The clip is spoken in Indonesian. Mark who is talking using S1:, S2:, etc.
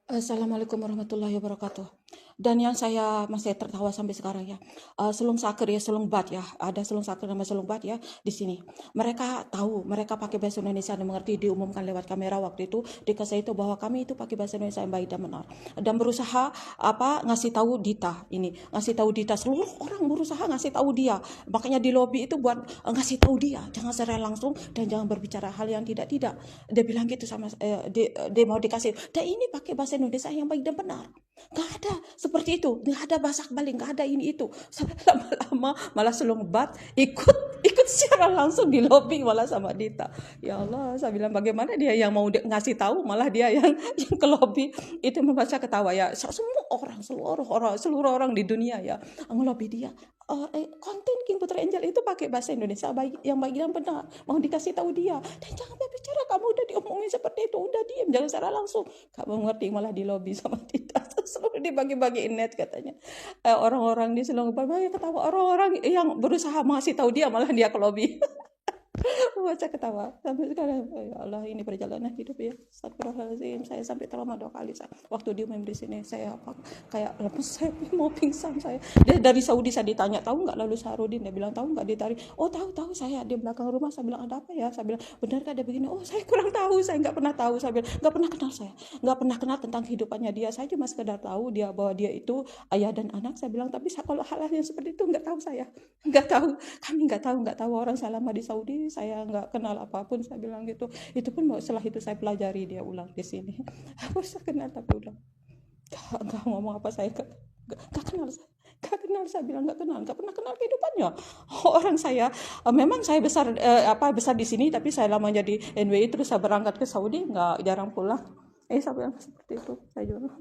S1: Assalamualaikum warahmatullahi wabarakatuh. Dan yang saya masih tertawa sampai sekarang ya, Sulung Saker ya, Sulung Bat ya, ada Sulung Saker nama Sulung Bat ya di sini. Mereka tahu, mereka pakai bahasa Indonesia dan mengerti, diumumkan lewat kamera waktu itu dikasih itu bahwa kami itu pakai bahasa Indonesia yang baik dan benar. Dan berusaha ngasih tahu Dita ini, ngasih tahu Dita, seluruh orang berusaha ngasih tahu dia. Makanya di lobi itu buat ngasih tahu dia, jangan secara langsung dan jangan berbicara hal yang tidak-tidak. Dia bilang gitu sama dia mau dikasih. Dan ini pakai bahasa Indonesia yang baik dan benar. Gak ada seperti itu, gak ada basak balik, gak ada ini itu. Sampai lama-lama malah selumbat ikut secara langsung di lobby malah sama Dita. Ya Allah, saya bilang bagaimana dia yang mau ngasih tahu, malah dia yang ke lobby. Itu membaca ketawa ya. Semua orang, seluruh orang di dunia ya ngelobi dia. Konten King Putra Angel itu pakai bahasa Indonesia yang baik dan benar, mau dikasih tahu dia. Dan jangan berbicara, kamu udah diomongin seperti itu, udah diam, jangan secara langsung. Kamu ngerti, malah di lobby sama Dita. Selalu dibagi-bagiin net katanya. Orang-orang di Selong banyak ketawa, orang-orang yang berusaha ngasih tahu dia malah dia ke lobby. Baca ketawa sampai sekarang. Ya Allah, ini perjalanan hidup ya. Astagfirullahaladzim, saya sampai trauma 2 kali. Waktu dia main di sini saya kayak lemes, saya mau pingsan saya. Dia dari Saudi, saya ditanya tahu nggak lalu Sarudin, dia bilang tahu nggak ditarik. Oh tahu saya di belakang rumah. Saya bilang ada apa ya, saya bilang benarkah dia begini. Oh saya kurang tahu, saya nggak pernah tahu. Saya bilang nggak pernah kenal, saya nggak pernah kenal tentang kehidupannya dia. Saya cuma sekedar tahu dia bahwa dia itu ayah dan anak. Saya bilang tapi kalau hal-hal yang seperti itu nggak tahu, saya nggak tahu, kami nggak tahu orang selama di Saudi. Saya nggak kenal apapun, saya bilang gitu. Itu pun setelah itu saya pelajari, dia ulang di sini. Aku saya kenal tapi udah nggak ngomong apa, saya nggak kenal, saya bilang nggak pernah kenal kehidupannya. Orang saya memang saya besar di sini, tapi saya lama jadi NWI terus saya berangkat ke Saudi, nggak jarang pulang. Saya bilang seperti itu, saya juga